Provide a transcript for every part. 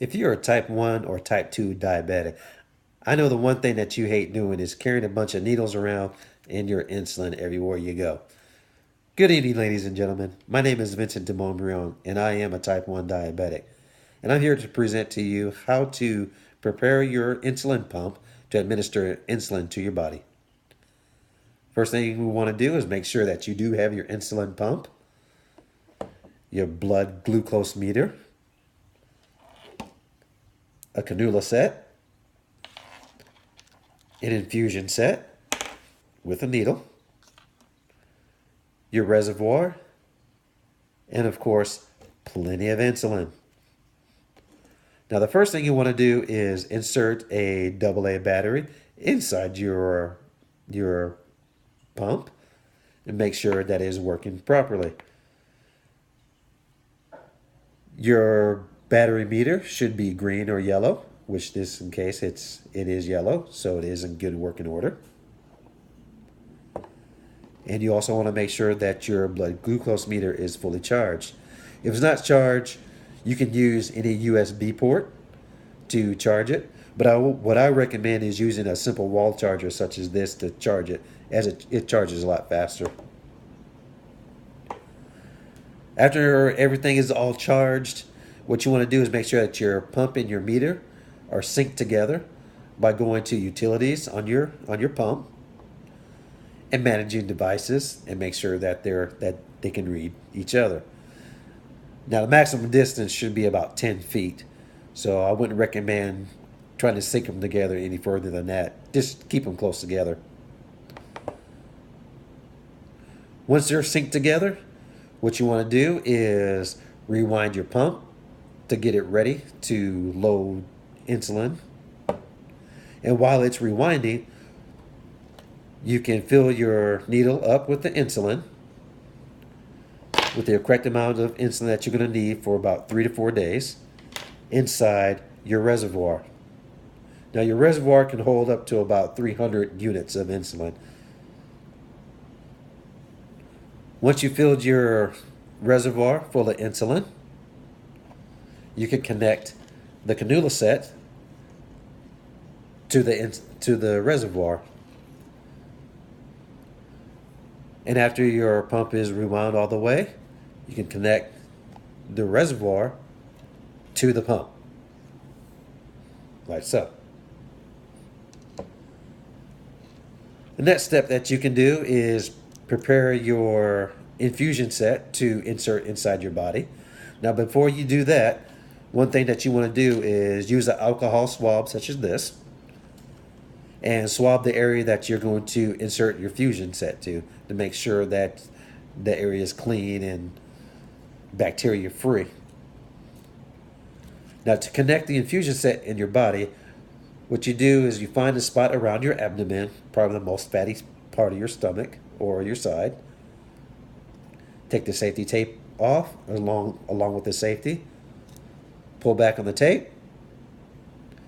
If you're a type 1 or type 2 diabetic, I know the one thing that you hate doing is carrying a bunch of needles around and your insulin everywhere you go. Good evening, ladies and gentlemen. My name is Vincent de Montbrion, and I am a type 1 diabetic. And I'm here to present to you how to prepare your insulin pump to administer insulin to your body. First thing we want to do is make sure that you do have your insulin pump, your blood glucose meter, a cannula set, an infusion set with a needle, your reservoir, and of course, plenty of insulin. Now, the first thing you want to do is insert a AA battery inside your pump and make sure that it is working properly. Your battery meter should be green or yellow, which this in case it is yellow, so it is in good working order. And you also want to make sure that your blood glucose meter is fully charged. If it's not charged, you can use any USB port to charge it. But what I recommend is using a simple wall charger such as this to charge it, as it charges a lot faster. After everything is all charged, what you want to do is make sure that your pump and your meter are synced together by going to utilities on your pump and managing devices and make sure that they can read each other. Now, the maximum distance should be about 10 feet, so I wouldn't recommend trying to sync them together any further than that. Just keep them close together. Once they're synced together, what you want to do is rewind your pump to get it ready to load insulin. And while it's rewinding, you can fill your needle up with the insulin, with the correct amount of insulin that you're going to need for about 3 to 4 days inside your reservoir. Now, your reservoir can hold up to about 300 units of insulin. Once you filled your reservoir full of insulin, you can connect the cannula set to the reservoir. And after your pump is rewound all the way, you can connect the reservoir to the pump, like so. The next step that you can do is prepare your infusion set to insert inside your body. Now, before you do that, one thing that you want to do is use an alcohol swab such as this and swab the area that you're going to insert your fusion set to make sure that the area is clean and bacteria free. Now, to connect the infusion set in your body, what you do is you find a spot around your abdomen, probably the most fatty part of your stomach or your side. Take the safety tape off along with the safety. Pull back on the tape.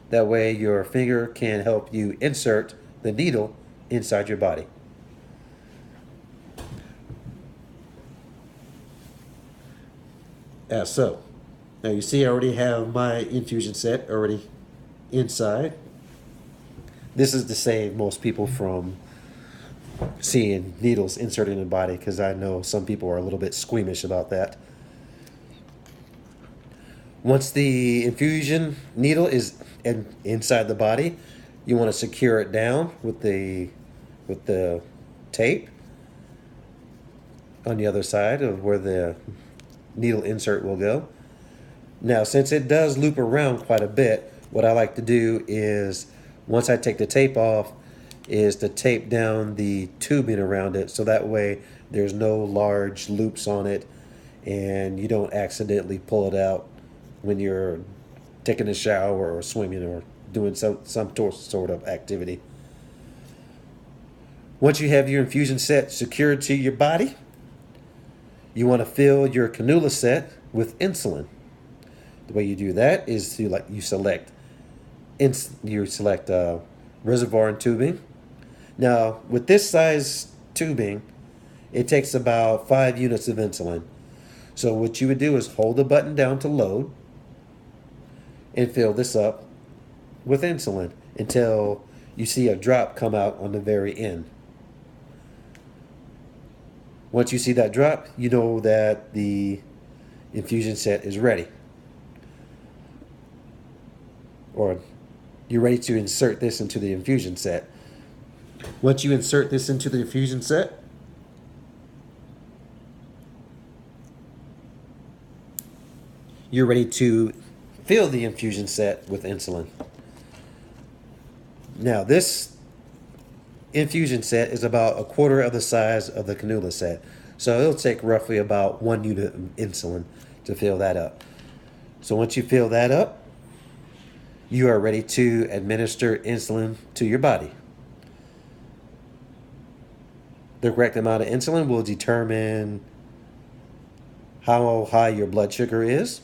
That way your finger can help you insert the needle inside your body. As so. Now you see I already have my infusion set already inside. This is to save most people from seeing needles inserted in the body, because I know some people are a little bit squeamish about that. Once the infusion needle is inside the body, you want to secure it down with the tape on the other side of where the needle insert will go. Now, since it does loop around quite a bit, what I like to do is, once I take the tape off, is to tape down the tubing around it, so that way there's no large loops on it and you don't accidentally pull it out when you're taking a shower or swimming or doing some sort of activity. Once you have your infusion set secured to your body, you want to fill your cannula set with insulin. The way you do that is you select reservoir and tubing. Now, with this size tubing, it takes about 5 units of insulin. So what you would do is hold the button down to load. and fill this up with insulin until you see a drop come out on the very end. Once you see that drop, you know that the infusion set is ready. Or you're ready to insert this into the infusion set. Once you insert this into the infusion set, you're ready to fill the infusion set with insulin. Now, this infusion set is about a quarter of the size of the cannula set. So it'll take roughly about 1 unit of insulin to fill that up. So once you fill that up, you are ready to administer insulin to your body. The correct amount of insulin will determine how high your blood sugar is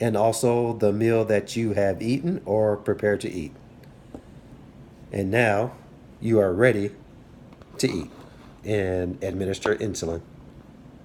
and also the meal that you have eaten or prepared to eat. And now you are ready to eat and administer insulin.